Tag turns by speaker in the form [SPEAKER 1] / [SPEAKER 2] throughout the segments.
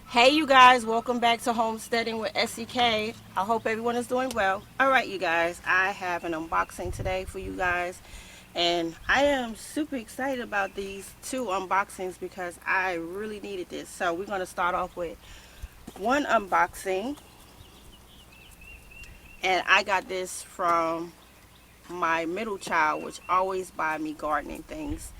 [SPEAKER 1] Hey you guys, welcome back to Homesteading with SEK. I hope everyone is doing well. Alright you guys, I have an unboxing today for you guys. And I am super excited about these two unboxings because I really needed this. So we're going to start off with one unboxing. And I got this from my middle child, which always buy me gardening things.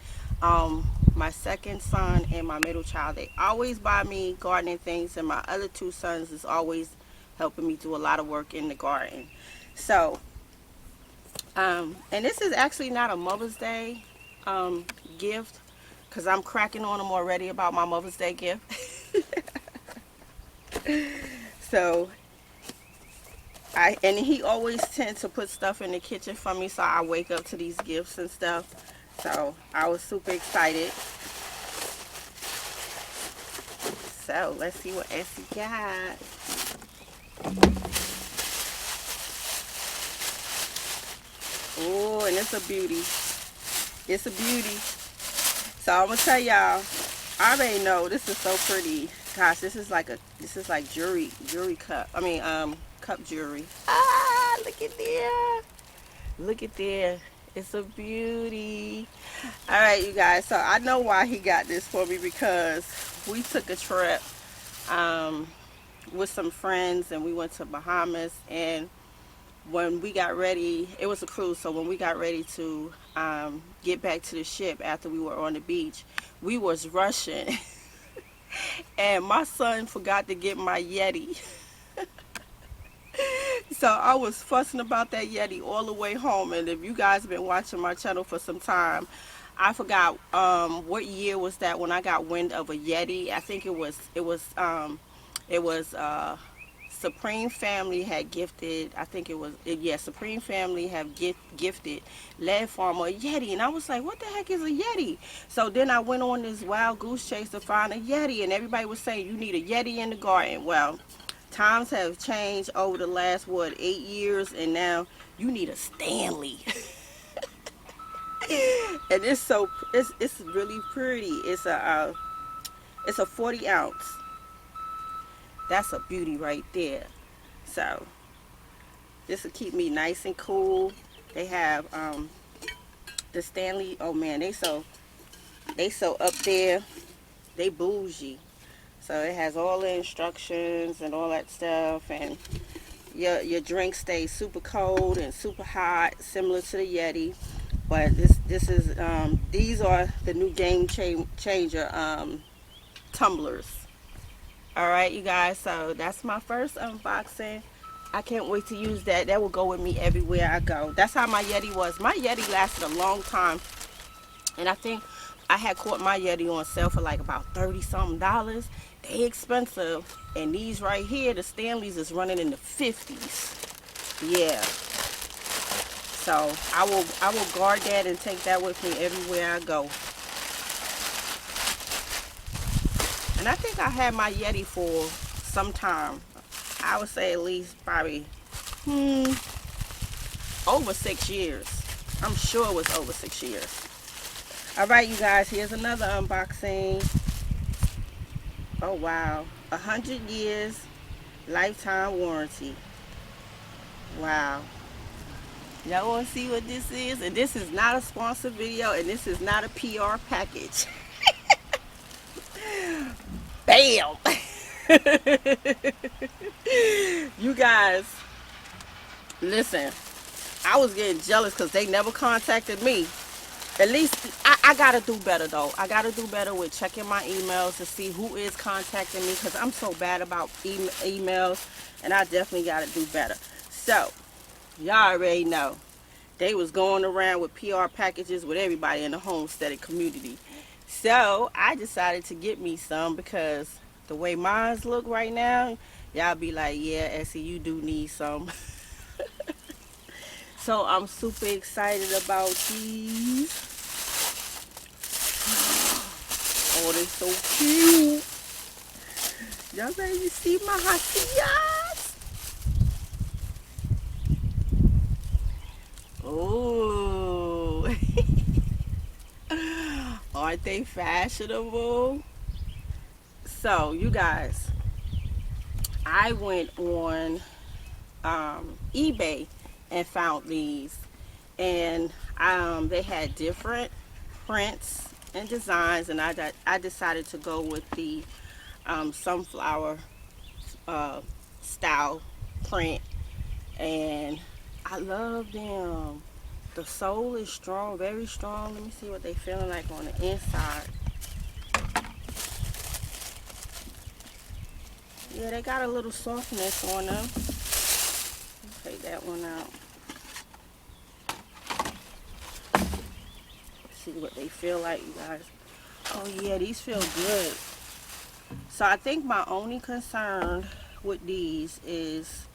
[SPEAKER 1] My second son and my middle child, they always buy me gardening things, and my other two sons is always helping me do a lot of work in the garden. So, and this is actually not a Mother's Day gift, because I'm cracking on them already about my Mother's Day gift. So, and he always tends to put stuff in the kitchen for me, so I wake up to these gifts and stuff. So I was super excited. So let's see what Essie got. Oh, and it's a beauty. It's a beauty. So I'm gonna tell y'all, I already know this is so pretty. Gosh, this is like jewelry cup. Cup jewelry. Ah, look at there. Look at there. It's a beauty. All right, you guys. So I know why he got this for me, because we took a trip with some friends and we went to Bahamas. And when we got ready, it was a cruise. So when we got ready to get back to the ship after we were on the beach, we was rushing. And my son forgot to get my Yeti. So I was fussing about that Yeti all the way home. And if you guys have been watching my channel for some time, I forgot what year was that when I got wind of a Yeti. I think it was Supreme Family had gifted. I think Supreme Family have gifted Lead Farmer a Yeti, and I was like, what the heck is a Yeti? So then I went on this wild goose chase to find a Yeti, and everybody was saying you need a Yeti in the garden. Well, times have changed over the last 8 years, and now you need a Stanley. And it's really pretty. It's a 40 ounce. That's a beauty right there. So this will keep me nice and cool. They have the Stanley. Oh man, they so up there. They bougie. So it has all the instructions and all that stuff, and your drink stays super cold and super hot, similar to the Yeti. But this is these are the new game changer tumblers. All right, you guys. So that's my first unboxing. I can't wait to use that. That will go with me everywhere I go. That's how my Yeti was. My Yeti lasted a long time, and I think I had caught my Yeti on sale for like about 30 something dollars. They expensive, and these right here, the Stanleys, is running in the 50s. Yeah. So I will guard that and take that with me everywhere I go. And I think I had my Yeti for some time. I would say at least probably over 6 years. I'm sure it was over 6 years. Alright, you guys, here's another unboxing. Oh wow, 100 years lifetime warranty. Wow. Y'all want to see what this is? And this is not a sponsored video, and this is not a PR package. Bam. You guys, listen, I was getting jealous because they never contacted me. At least I gotta do better though. I gotta do better with checking my emails to see who is contacting me, because I'm so bad about emails, and I definitely gotta do better. So y'all already know they was going around with PR packages with everybody in the homesteading community. So I decided to get me some, because the way mine look right now, y'all be like, yeah, Essie, you do need some. So I'm super excited about these. Oh, they're so cute. Y'all ready to see my hotiyas? Oh. Aren't they fashionable? So you guys, I went on eBay and found these, and they had different prints and designs, and I decided to go with the sunflower uh, style print, and I love them. The sole is strong, very strong. Let me see what they feeling like on the inside. Yeah, they got a little softness on them. Take that one out. See what they feel like, you guys. Oh yeah, these feel good. So I think my only concern with these is,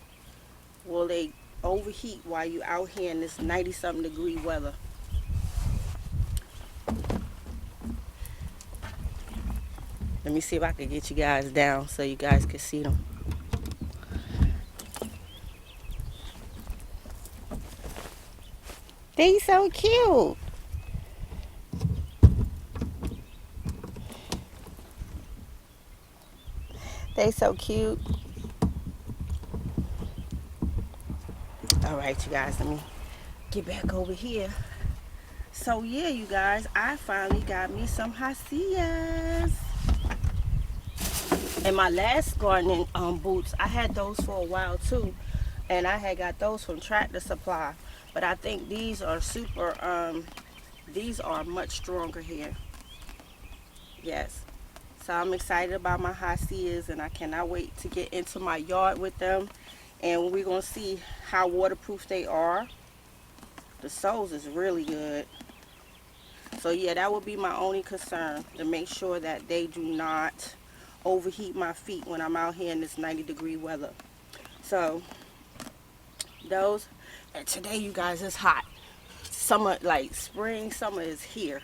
[SPEAKER 1] will they overheat while you out here in this 90-something degree weather? Let me see if I can get you guys down so you guys can see them. They so cute. They so cute. All right, you guys, let me get back over here. So yeah, you guys, I finally got me some Vaseas. And my last gardening boots, I had those for a while too, and I had got those from Tractor Supply. But I think these are these are much stronger here. Yes. So I'm excited about my Vaseas, and I cannot wait to get into my yard with them. And we're going to see how waterproof they are. The soles is really good. So yeah, that would be my only concern, to make sure that they do not overheat my feet when I'm out here in this 90-degree weather. So those, and today you guys, it's hot. Summer, like spring, summer is here.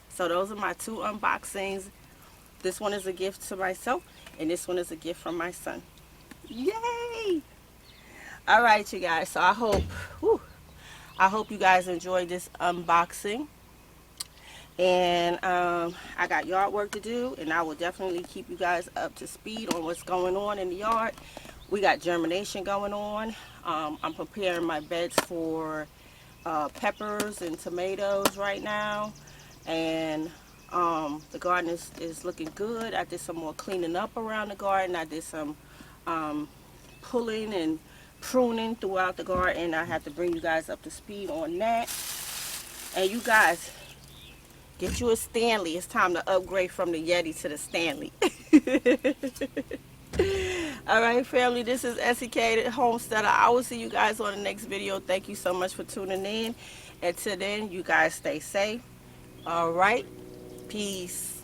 [SPEAKER 1] So those are my two unboxings. This one is a gift to myself, and this one is a gift from my son. Yay! All right, you guys. So I hope you guys enjoyed this unboxing. And I got yard work to do, and I will definitely keep you guys up to speed on what's going on in the yard. We got germination going on. I'm preparing my beds for peppers and tomatoes right now, and the garden is looking good. I did some more cleaning up around the garden. I did some pulling and pruning throughout the garden. I have to bring you guys up to speed on that. And you guys, get you a Stanley. It's time to upgrade from the Yeti to the Stanley. All right, family, this is SEK the Homesteader. I will see you guys on the next video. Thank you so much for tuning in. Until then, you guys stay safe. All right, peace.